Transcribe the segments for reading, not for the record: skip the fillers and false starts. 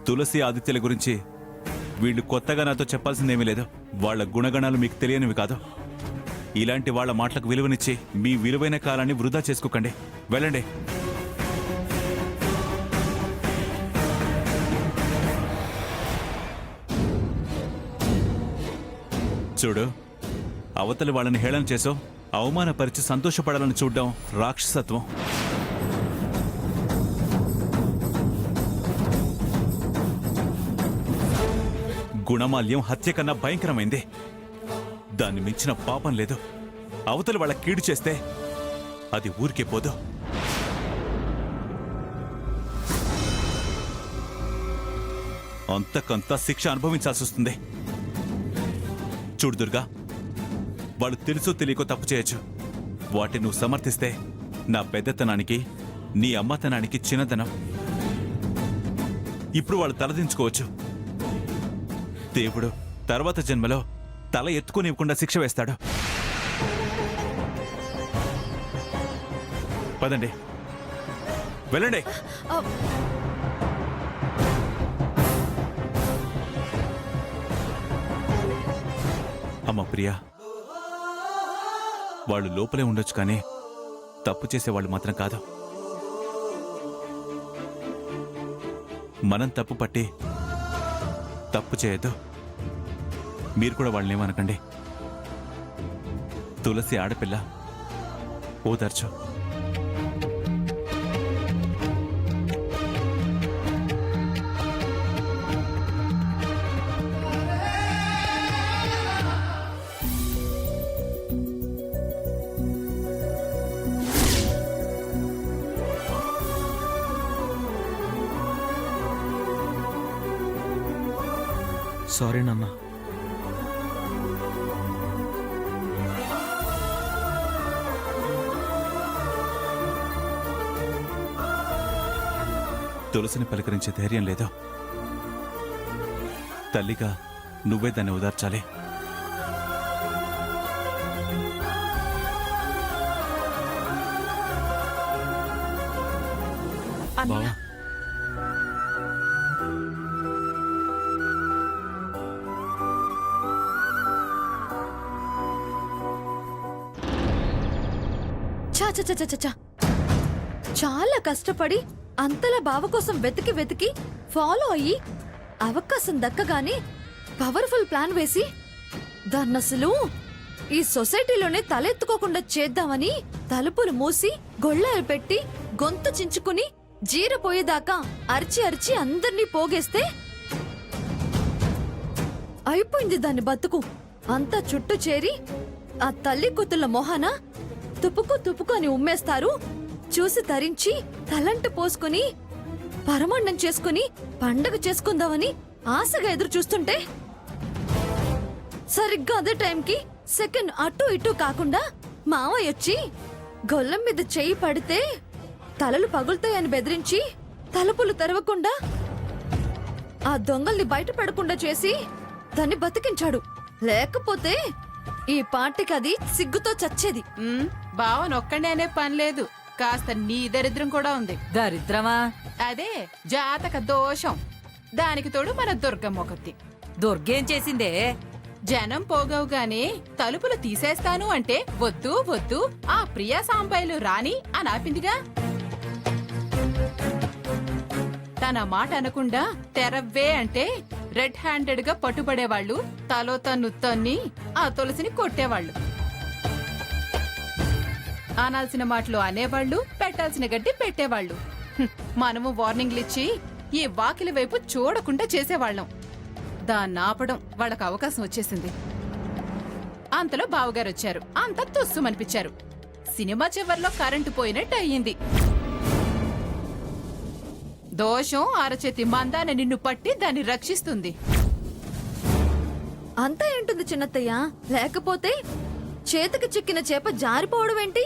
తులసి ఆదిత్యుల గురించి వీళ్ళు కొత్తగా నాతో చెప్పాల్సిందేమీ లేదు. వాళ్ళ గుణగణాలు మీకు తెలియనివి కాదు. ఇలాంటి వాళ్ళ మాటలకు విలువనిచ్చి మీ విలువైన కాలాన్ని వృధా చేసుకోకండి. వెళ్ళండి. చూడు, అవతలి వాళ్ళని హేళన చేసో అవమానపరిచి సంతోషపడాలని చూడడం రాక్షసత్వం. గుణమాల్యం హత్య కన్నా భయంకరమైంది. దాన్ని మించిన పాపం లేదు. అవతలి వాళ్ళ కీడు చేస్తే అది ఊరికే పోదు. అంతకంతా శిక్ష అనుభవించాల్సి వస్తుంది. చూడు దుర్గా, వాళ్ళు తెలుసో తెలియకో తప్పు చేయొచ్చు. వాటిని నువ్వు సమర్థిస్తే నా పెద్దతనానికి నీ అమ్మతనానికి చిన్నతనం. ఇప్పుడు వాళ్ళు తలదించుకోవచ్చు. దేవుడు తర్వాత జన్మలో తల ఎత్తుకోనివ్వకుండా శిక్ష వేస్తాడు. పదండి, వెళ్ళండి. అమ్మ ప్రియా, వాళ్ళు లోపలే ఉండొచ్చు, కానీ తప్పు చేసేవాళ్ళు మాత్రం కాదు. మనం తప్పు పట్టి తప్పు చేయొద్దు. మీరు కూడా వాళ్ళని ఏమనకండి. తులసి ఆడపిల్ల, ఓదార్చు. సారీ నాన్న. తులసిని పలకరించే ధైర్యం లేదు. తల్లిగా నువ్వే దాన్ని ఓదార్చాలి. బావా, చాలా కష్టపడి అంతలా బావ కోసం వెతికి వెతికి ఫాలో అయ్యి అవకాశం దక్కగానే పవర్ఫుల్ ప్లాన్ వేసి దాన్నసలు ఈ సొసైటీలోనే తలెత్తుకోకుండా చేద్దామని తలుపులు మూసి గొళ్ళాలు పెట్టి గొంతు చించుకుని జీరపోయేదాకా అరిచి అరిచి అందర్నీ పోగేస్తే అయిపోయింది దాని బతుకు. అంతా చుట్టూ చేరి ఆ తల్లి కూతుళ్ళ మొహాన తుపుకు తుపుకు అని ఉమ్మేస్తారు. చూసి తరించి తలంట పోసుకుని పరమాన్నం చేసుకుని పండగ చేసుకుందామని ఆశగా ఎదురు చూస్తుంటే సరిగ్గా అదే టైంకి సెకండ్ అటు ఇటు కాకుండా మావయ్య వచ్చి గొల్లం మీద చెయ్యి పడితే తలలు పగులుతాయని బెదిరించి తలుపులు తెరవకుండా ఆ దొంగల్ని బయటపడకుండా చేసి దాన్ని బతికించాడు. లేకపోతే ఈ పార్టీకి అది సిగ్గుతో చచ్చేది. బావనొక్కడే అనే పని లేదు, కాస్త నీ దరిద్రం కూడా ఉంది. దరిద్రమా? అదే జాతక దోషం. దానికి తోడు మన దుర్గమ్మొకతి. దుర్గేం చేసిందే? జనం పోగవుగానే తలుపులు తీసేస్తాను అంటే వద్దు వద్దు ఆ ప్రియా సాంబాయిలు రాని అని ఆపిందిగా. తన మాట అనకుండా తెరవ్వే అంటే రెడ్ హ్యాండెడ్ గా పట్టుబడేవాళ్లు, తలో తన్ను తన్ని ఆ తులసిని కొట్టేవాళ్లు. అనాల్సిన మాటలు అనేవాళ్లు, పెట్టాల్సిన గడ్డి పెట్టేవాళ్లు. మనము వార్నింగ్లు ఇచ్చి ఈ వాకిలి వైపు చూడకుండా చేసేవాళ్లం. దాన్ని ఆపడం వాళ్ళకు అవకాశం వచ్చేసింది. అంతలో బావగారు వచ్చారు. అంత తుస్సుమనిపించారు. సినిమా చివర్లో కరెంటు పోయినట్టు అయ్యింది. దోషం అరచేతి మందాన నిన్ను పట్టి దాన్ని రక్షిస్తుంది. అంతా ఏంటుంది చిన్నత్తయ్య? లేకపోతే చేతికి చిక్కిన చేప జారిపోవడం ఏంటి?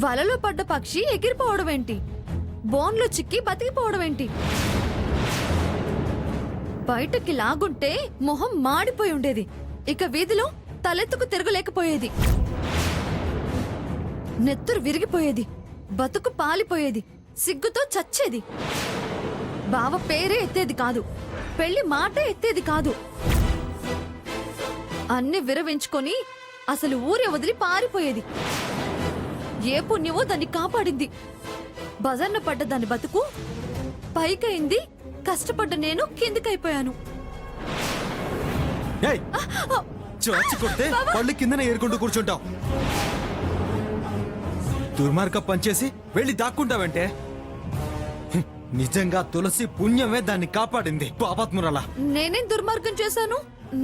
వలలో పడ్డ పక్షి ఎగిరిపోవడం ఏంటి? బోన్లో చిక్కి బతికిపోవడం ఏంటి? బయటకి లాగుంటే మొహం మాడిపోయి ఉండేది. ఇక వీధిలో తలెత్తుకు తిరగలేకపోయేది. నెత్తురు విరిగిపోయేది. బతుకు పాలిపోయేది. సిగ్గుతో చచ్చేది. బావ పేరే ఎత్తేది కాదు, పెళ్లి మాటే ఎత్తేది కాదు. అన్ని విరవించుకొని అసలు ఊరే వదిలి పారిపోయేది. ఏ పుణ్యమో దాన్ని కాపాడింది. బజార్న పడ్డ దాని బతుకు పైకైంది, కష్టపడ్డ నేను కిందికైపోయాను. ఏయ్, చచ్చి కొడితే పళ్ళు కిందనే ఏరుకుంటూ కూర్చుంటావు. దుర్మార్గ పనిచేసి వెళ్ళి దాక్కుంటావంటే హ్మ్, నిజంగా తులసి పుణ్యమే దాన్ని కాపాడింది. పాపాత్మురాలా. నేనేం దుర్మార్గం చేశాను?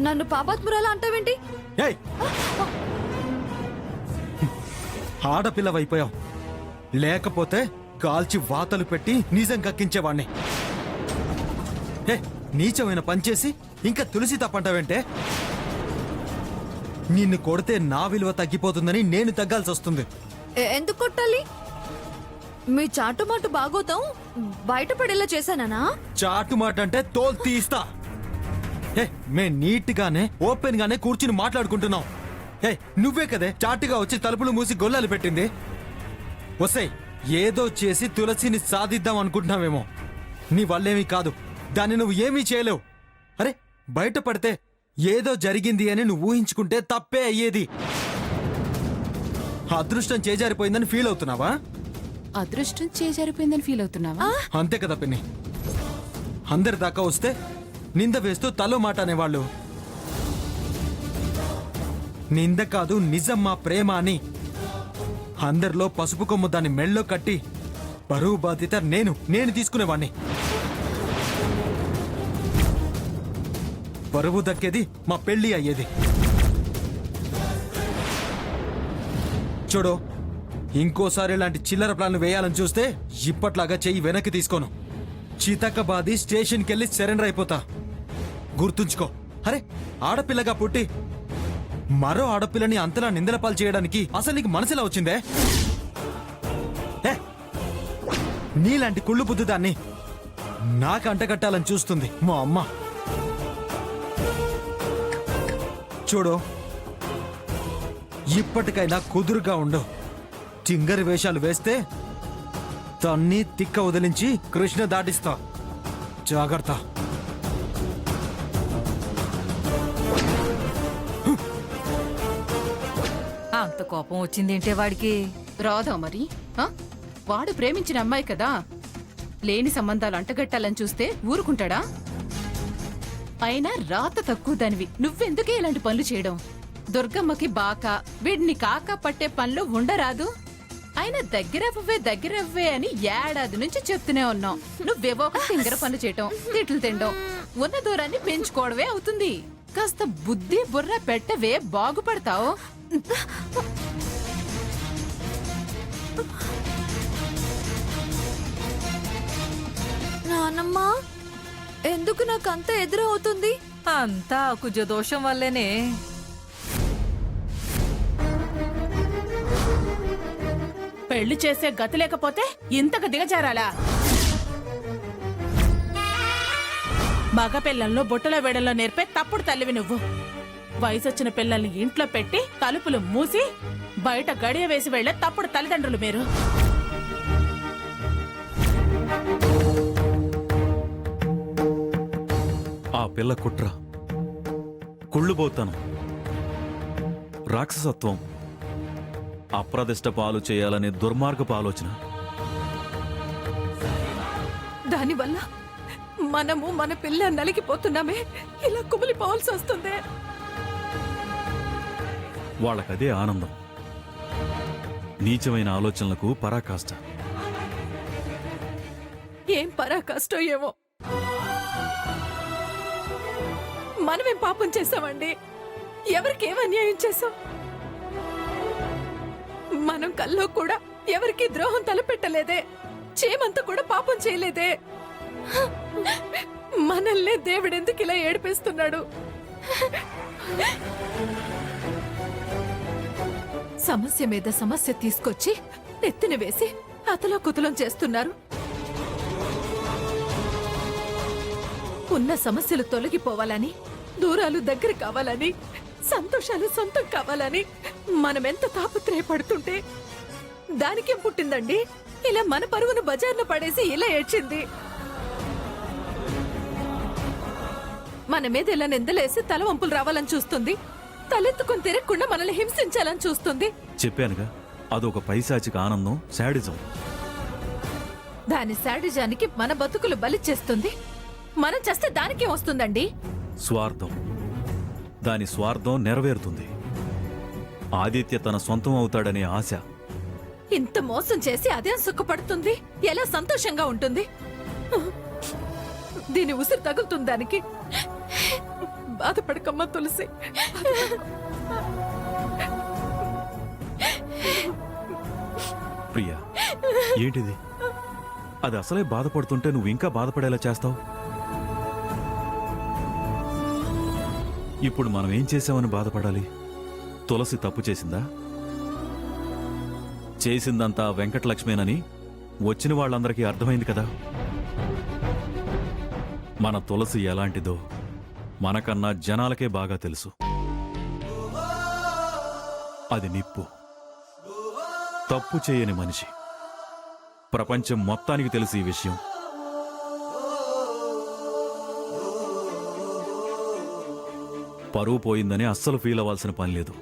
నన్ను పాపాత్మురాలా అంటావేంటి? ఏయ్, ఆడపిల్లవైపోయావు. లేకపోతే కాల్చి వాతలు పెట్టి నిజం కక్కించేవాణ్ణి. ఏ నీచమైన పనిచేసి ఇంకా తులసి తప్పంటావంటే? నిన్ను కొడితే నా విలువ తగ్గిపోతుందని నేను తగ్గాల్సి వస్తుంది. ఎందుకు కొట్టాలి? మీ చాటుమాటు బాగోతాం బయటపడేలా చేశానా? చాటు మాట అంటే తోలు తీస్తా. ఏ మే నీట్ గానే ఓపెన్ గానే కూర్చుని మాట్లాడుకుంటున్నాం. ఏ నువ్వే కదే చాటుగా వచ్చి తలుపులు మూసి గొల్లాలు పెట్టింది. వస్తాయి ఏదో చేసి తులసిని సాధిద్దాం అనుకుంటున్నావేమో. నీ వల్లేమీ కాదు, దాన్ని నువ్వు ఏమీ చేయలేవు. అరే బయటపడితే ఏదో జరిగింది అని నువ్వు ఊహించుకుంటే తప్పే అయ్యేది. అదృష్టం చేజారిపోయిందని ఫీల్ అవుతున్నావా? అదృష్టం చేజారిపోయిందని ఫీల్ అవుతున్నావా? అంతే కదా పిన్ని. అందరి దాకా వస్తే నింద వేస్తూ తలో మాట అనేవాళ్ళు. నింద కాదు నిజం మా ప్రేమ అని అందరిలో పసుపు కొమ్ము దాన్ని మెళ్ళో కట్టి బరువు బాధ్యత నేను తీసుకునేవాణ్ణి. బరువు దక్కేది మా పెళ్లి అయ్యేది. చూడు, ఇంకోసారి ఇలాంటి చిల్లర ప్లాన్లు వేయాలని చూస్తే ఇప్పట్లాగా చెయ్యి వెనక్కి తీసుకోను. చితకబాది స్టేషన్కి వెళ్ళి సరెండర్ అయిపోతా. గుర్తుంచుకో. అరే ఆడపిల్లగా పుట్టి మరో ఆడపిల్లని అంతలా నిందల పాలు చేయడానికి అసలు నీకు మనసులా వచ్చిందే? నీలాంటి కుళ్ళు బుద్ధి దాన్ని నాకు అంటగట్టాలని చూస్తుంది మా అమ్మ. చూడు, ఇప్పటికైనా కుదురుగా ఉండు. చింగరి వేషాలు వేస్తే తన్ని తిక్క వదిలించి కృష్ణ దాటిస్తా. జాగ్రత్త. అంత కోపం వచ్చిందేంటే వాడికి? రాదా మరి? ఆ? వాడు ప్రేమించిన అమ్మాయి కదా. లేని సంబంధాలు అంటగట్టాలని చూస్తే ఊరుకుంటాడా? అయినా రాత తక్కువ దానివి, నువ్వెందుకే ఇలాంటి పనులు చేయడం? దుర్గమ్మకి బాక వీడిని కాక పట్టే పనులు ఉండరాదు. అయినా దగ్గరవ్వే అని ఏడాది నుంచి చెప్తూనే ఉన్నాం. నువ్వేవో ఒక తింగర పనులు చేయటం, తిట్లు తినడం, ఉన్న దూరాన్ని పెంచుకోవడమే అవుతుంది. కాస్త బుద్ధి బుర్ర పెట్టవే, బాగుపడతావు. నానమ్మ, ఎందుకు నాకంత ఎదురవుతుంది? అంతా కుజ దోషం వల్లేనే. పెళ్లి చేసే గతి లేకపోతే ఇంతకు దిగజారాలా? మగ పిల్లలను బొట్టులో వేడల్లో నేర్పే తప్పుడు తల్లివి నువ్వు. వయసొచ్చిన పిల్లల్ని ఇంట్లో పెట్టి తలుపులు మూసి బయట గడియ వేసి వెళ్లే తప్పుడు తల్లిదండ్రులు మీరు. ఆ పిల్ల కుట్ర, కుళ్ళుబోతాను, రాక్షసత్వం, అప్రదిష్ట పాలు చేయాలనే దుర్మార్గపు ఆలోచన. దానివల్ల మనము మన పిల్ల నలిగిపోతున్నామే, ఇలా కుమిలిపోవాల్సి వస్తుంది. వాళ్ళకదే ఆనందం. నీచమైన ఆలోచనలకు పరాకాష్ట. ఏం పరాకష్టం ఏమో. మనమేం పాపం చేశామండి? ఎవరికేం అన్యాయం చేశాం? మనం కల్లో కూడా ఎవరికి ద్రోహం తలపెట్టలేదే, చేమంతా కూడా పాపం చేయలేదే. మనల్నే దేవుడెందుకు ఇలా ఏడిపిస్తున్నాడు? సమస్య మీద సమస్య తీసుకొచ్చి నెత్తిన వేసి అతలో కుతలం చేస్తున్నారు. ఉన్న సమస్యలు తొలగిపోవాలని, దూరాలు దగ్గర కావాలని, సంతోషాలు సొంతం కావాలని మనమెంత తాపత్రయపడుతుంటే దానికేం పుట్టిందండి? ఇలా మన పరువును బజార్లో పడేసి ఇలా ఏడ్చింది. మన మీద ఇలా నిందలేసి తల వంపులు రావాలని చూస్తుంది. తలెత్తుకుని తిరగకుండా మనల్ని హింసించాలని చూస్తుంది. చెప్పానుగా, అదొక పైశాచిక ఆనందం, శాడిజం. దాని శాడిజానికి మన బతుకులు బలి చేస్తుంది. మనం చేస్తే దానికేం వస్తుందండి? స్వార్థం. దాని స్వార్థం నెరవేరుతుంది. ఆదిత్య తన సొంతం అవుతాడనే ఆశ. ఇంత మోసం చేసి అదేం సుఖపడుతుంది? ఎలా సంతోషంగా ఉంటుంది? దీని ఉసిరి తగులుతుంది దానికి. బాధపడకమ్మా తులసి. ప్రియా, ఏంటిది? అది అసలే బాధపడుతుంటే నువ్వు ఇంకా బాధపడేలా చేస్తావు. ఇప్పుడు మనం ఏం చేశామని బాధపడాలి? తులసి తప్పు చేసిందా? చేసిందంతా వెంకటలక్ష్మేనని వచ్చిన వాళ్ళందరికీ అర్థమైంది కదా. మన తులసి ఎలాంటిదో మనకన్నా జనాలకే బాగా తెలుసు. అది నిప్పు, తప్పు చేయని మనిషి. ప్రపంచం మొత్తానికి తెలుసు ఈ విషయం. పరువు పోయిందని అస్సలు ఫీల్ అవ్వాల్సిన పని లేదు.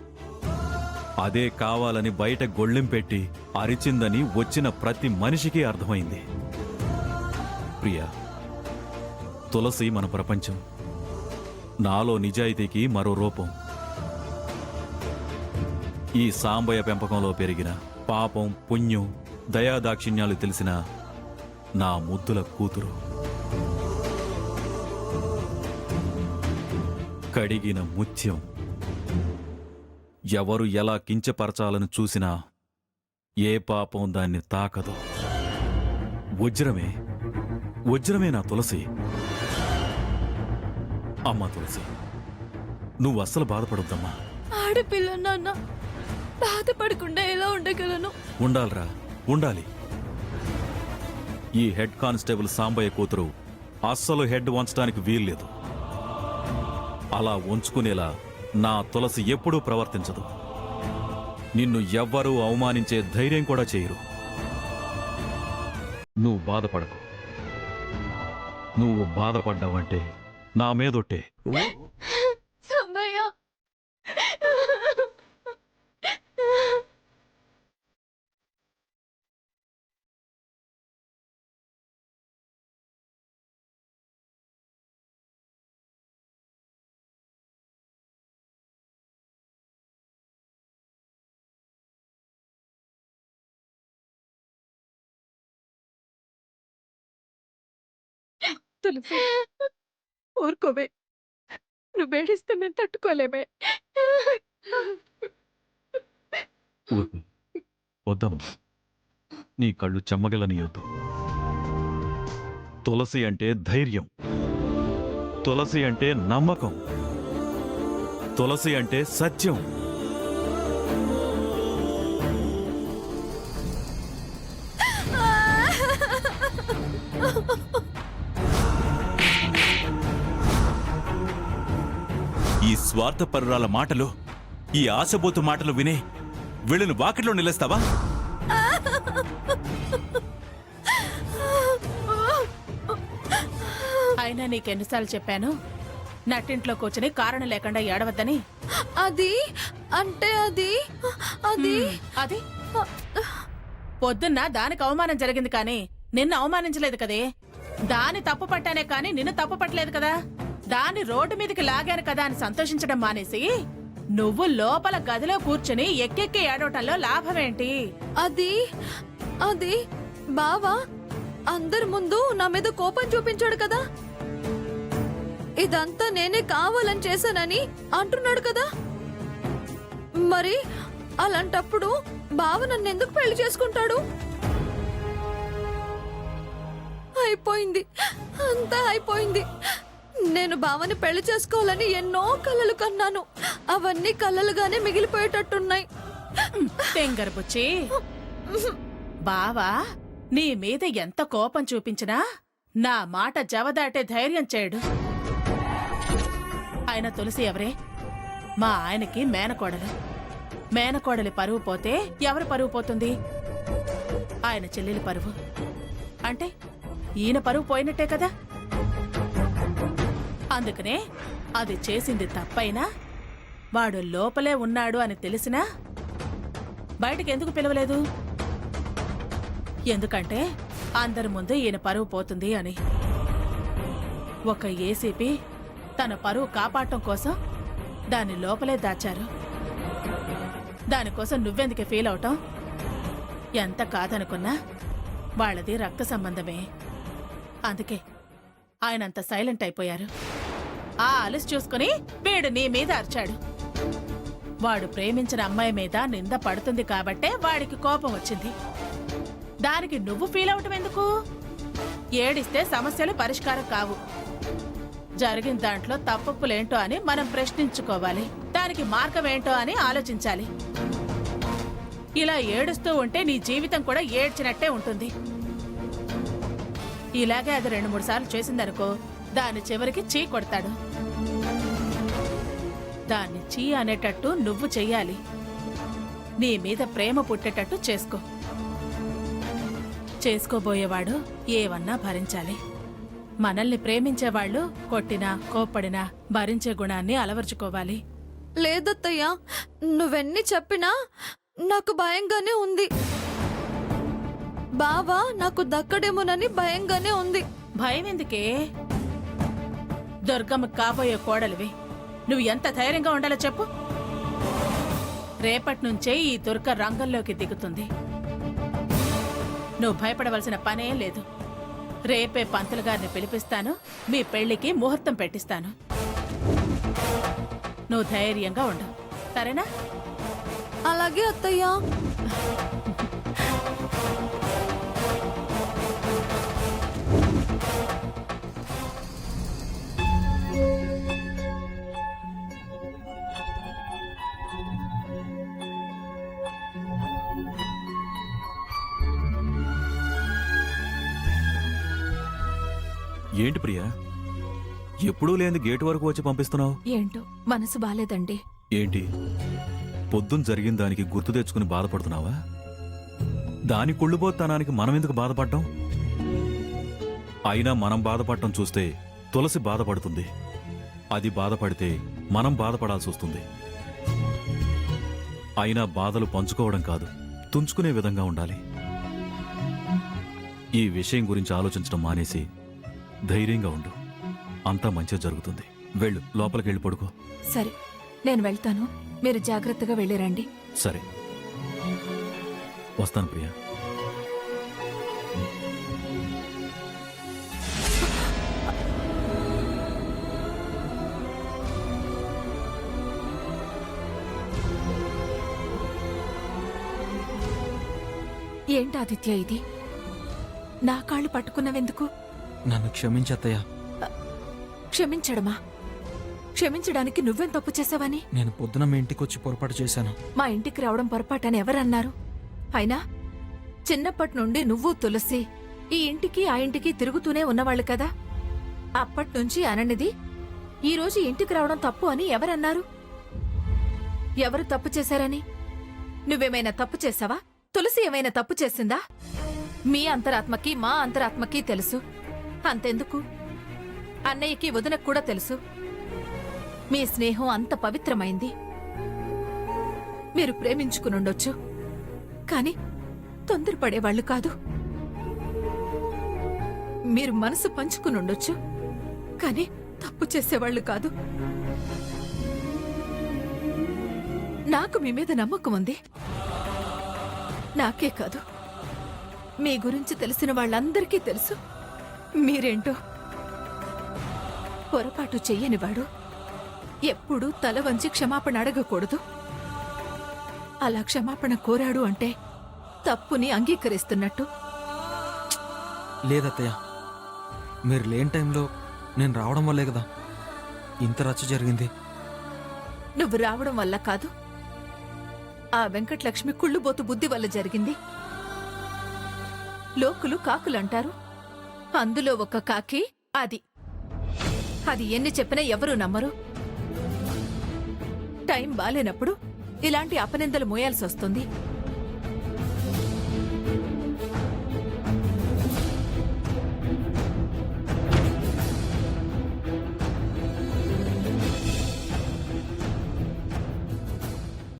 అదే కావాలని బయట గొళ్ళెం పెట్టి అరిచిందని వచ్చిన ప్రతి మనిషికి అర్థమైంది. ప్రియా, తులసి మన ప్రపంచం. నాలో నిజాయితీకి మరో రూపం. ఈ సాంబయ్య పెంపకంలో పెరిగిన, పాపం పుణ్యం దయాదాక్షిణ్యాలు తెలిసిన నా ముద్దుల కూతురు. కడిగిన ముత్యం. ఎవరు ఎలా కించపరచాలని చూసినా ఏ పాపం దాన్ని తాకదు. వజ్రమే, వజ్రమే నా తులసి. అమ్మా తులసి, నువ్వు అస్సలు బాధపడొద్దమ్మా. ఆడపిల్ల నాన్న, బాధపడకుండా ఎలా ఉండగలను? ఉండాలిరా, ఉండాలి. ఈ హెడ్ కానిస్టేబుల్ సాంబయ్య కూతురు అస్సలు హెడ్ వంచడానికి వీల్లేదు. అలా ఉంచుకునేలా నా తులసి ఎప్పుడూ ప్రవర్తించదు. నిన్ను ఎవ్వరూ అవమానించే ధైర్యం కూడా చేయరు. నువ్వు బాధపడకు. నువ్వు బాధపడ్డావంటే నా మీదొట్టే. తులసి, ఊరుకోవే. నువ్వు ఏడిస్తే మేము తట్టుకోలేమే. ఊరుకు. వద్దమ్మా, నీ కళ్ళు చెమ్మగలనీయొద్దు. తులసి అంటే ధైర్యం. తులసి అంటే నమ్మకం. తులసి అంటే సత్యం. ఈ స్వార్థపరురాల మాటలు, ఈ ఆశబోతు మాటలు విని వీళ్ళని వాకిట్లో నిలేస్తావా? అయినా నీకెన్నిసార్లు చెప్పాను నట్టింట్లో కూర్చుని కారణం లేకుండా ఏడవద్దని? అది అంటే అది అది పొద్దున్న దానికి అవమానం జరిగింది కానీ నిన్ను అవమానించలేదు కదే. దాని తప్పు పట్టానే కానీ నిన్ను తప్పు పట్టలేదు కదా. దాన్ని రోడ్డు మీదకి లాగాను కదా అని సంతోషించడం మానేసి నువ్వు లోపల గదిలో కూర్చుని ఎక్కెక్కి ఏడవటంలో లాభమేంటి? అది బావా అందరి ముందు నా మీద కోపం చూపించాడు కదా. ఇదంతా నేనే కావాలని చేశానని అంటున్నాడు కదా. మరి అలాంటప్పుడు బావ నన్ను ఎందుకు పెళ్లి చేసుకుంటాడు? అయిపోయింది, అంతా అయిపోయింది. నేను బావని పెళ్లి చేసుకోవాలని ఎన్నో కలలు కన్నాను. అవన్నీ కలలుగానే మిగిలిపోయేటట్టున్నాయి. తెంగరబుచ్చి, బావా నీ మీద ఎంత కోపం చూపించినా నా మాట జవదాటే ధైర్యం చేయడు. ఆయన తులసి ఎవరే? మా ఆయనకి మేనకోడలు. మేనకోడలి పరువు పోతే ఎవరి పరువు పోతుంది? ఆయన చెల్లెలి పరువు. అంటే ఈయన పరువు పోయినట్టే కదా. అందుకనే అది చేసింది తప్పైనా వాడు లోపలే ఉన్నాడు అని తెలిసినా బయటకు ఎందుకు పిలవలేదు? ఎందుకంటే అందరి ముందు ఈయన పరువు పోతుంది అని. ఒక ఏసీపీ తన పరువు కాపాడటం కోసం దాన్ని లోపలే దాచారు. దానికోసం నువ్వెందుకే ఫీల్ అవటం? ఎంత కాదనుకున్నా వాళ్ళది రక్త సంబంధమే. అందుకే ఆయనంత సైలెంట్ అయిపోయారు. ఆ అలసి చూసుకుని వీడు నీ మీద అరిచాడు. వాడు ప్రేమించిన అమ్మాయి మీద నింద పడుతుంది కాబట్టే వాడికి కోపం వచ్చింది. దానికి నువ్వు ఫీల్ అవటం ఎందుకు? ఏడిస్తే సమస్యలు పరిష్కారం కావు. జరిగిన దాంట్లో తప్పప్పులేంటో అని మనం ప్రశ్నించుకోవాలి. దానికి మార్గం ఏంటో అని ఆలోచించాలి. ఇలా ఏడుస్తూ ఉంటే నీ జీవితం కూడా ఏడ్చినట్టే ఉంటుంది. ఇలాగే అది 2-3 సార్లు చేసిందనుకో, దాని చివరికి చీ కొడతాడు. దాన్ని చీ అనేటట్టు నువ్వు చెయ్యాలి. నీ మీద ప్రేమ పుట్టేటట్టు చేసుకో. చేసుకోబోయేవాడు ఏవన్నా భరించాలి. మనల్ని ప్రేమించేవాళ్లు కొట్టినా కోప్పడినా భరించే గుణాన్ని అలవర్చుకోవాలి. లేదత్తయ్యా, నువ్వెన్ని చెప్పినా నాకు భయంగానే ఉంది. బావా నాకు దక్కడేమోనని భయంగానే ఉంది. భయం ఎందుకే? దుర్గమ్మ కాబోయే కోడలివి. నువ్వు ఎంత ధైర్యంగా ఉండాలో చెప్పు. రేపటి నుంచే ఈ దుర్గ రంగంలోకి దిగుతుంది. నువ్వు భయపడవలసిన పనే లేదు. రేపే పంతులు గారిని పిలిపిస్తాను, మీ పెళ్లికి ముహూర్తం పెట్టిస్తాను. నువ్వు ధైర్యంగా ఉండు, సరేనా? అలాగే అత్తయ్యా. ఏంటి ప్రియా, ఎప్పుడూ లేని గేటు వరకు వచ్చి పంపిస్తున్నావు? ఏంటో మనసు బాలేదండి. ఏంటి, పొద్దున్న జరిగిన దానికి గుర్తు తెచ్చుకుని బాధపడుతున్నావా? దాని కుళ్ళుబోతనానికి మనం ఎందుకు బాధపడ్డాం? అయినా మనం బాధపడటం చూస్తే తులసి బాధపడుతుంది. అది బాధపడితే మనం బాధపడాల్సి వస్తుంది. అయినా బాధలు పంచుకోవడం కాదు, తుంచుకునే విధంగా ఉండాలి. ఈ విషయం గురించి ఆలోచించడం మానేసి ధైర్యంగా ఉండు. అంతా మంచిగా జరుగుతుంది. వెళ్ళు, లోపలికి వెళ్ళి పడుకో. సరే, నేను వెళ్తాను. మీరు జాగ్రత్తగా వెళ్ళిరండి. సరే, వస్తాను ప్రియా. ఏంటి ఆదిత్య ఇది? నా కాళ్ళు పట్టుకున్నవెందుకు? నన్ను క్షమించత్తయ్యా. క్షమించడమా? క్షమించడానికి నువ్వేం తప్పు చేసావని? నేను పొద్దున మీ ఇంటికి వచ్చి పొరపాటు చేశాను. మా ఇంటికి రావడం పొరపాటని ఎవరన్నారు? అయినా చిన్నప్పటి నుండి నువ్వు తులసి ఈ ఇంటికి ఆ ఇంటికి తిరుగుతూనే ఉన్నవాళ్ళు కదా. అప్పట్నుంచి అననిది ఈ రోజు ఇంటికి రావడం తప్పు అని ఎవరన్నారు? ఎవరు తప్పు చేశారని? నువ్వేమైనా తప్పు చేశావా? తులసి ఏమైనా తప్పు చేసిందా? మీ అంతరాత్మకి మా అంతరాత్మకి తెలుసు. అంతెందుకు, అన్నయ్యకి వదినకు కూడా తెలుసు. మీ స్నేహం అంత పవిత్రమైంది. మీరు ప్రేమించుకునుండొచ్చు, కాని తొందరపడేవాళ్లు కాదు. మీరు మనసు పంచుకునుండొచ్చు, కాని తప్పు చేసేవాళ్లు కాదు. నాకు మీ మీద నమ్మకం ఉంది. నాకే కాదు, మీ గురించి తెలిసిన వాళ్ళందరికీ తెలుసు మీరేంటో. పొరపాటు చెయ్యనివాడు ఎప్పుడూ తల వంచి క్షమాపణ అడగకూడదు. అలా క్షమాపణ కోరాడు అంటే తప్పుని అంగీకరిస్తున్నట్టు. లేదత్తయ్య, మీరు లేని టైంలో నేను రావడం వల్లే కదా ఇంత రచ్చ జరిగింది. నువ్వు రావడం వల్ల కాదు, ఆ వెంకటలక్ష్మి కుళ్ళుబోతు బుద్ధి వల్ల జరిగింది. లోకులు కాకులంటారు, అందులో ఒక కాకి అది. అది ఎన్ని చెప్పినా ఎవరూ నమ్మరు. టైం బాలేనప్పుడు ఇలాంటి అపనిందలు మోయాల్సి వస్తుంది.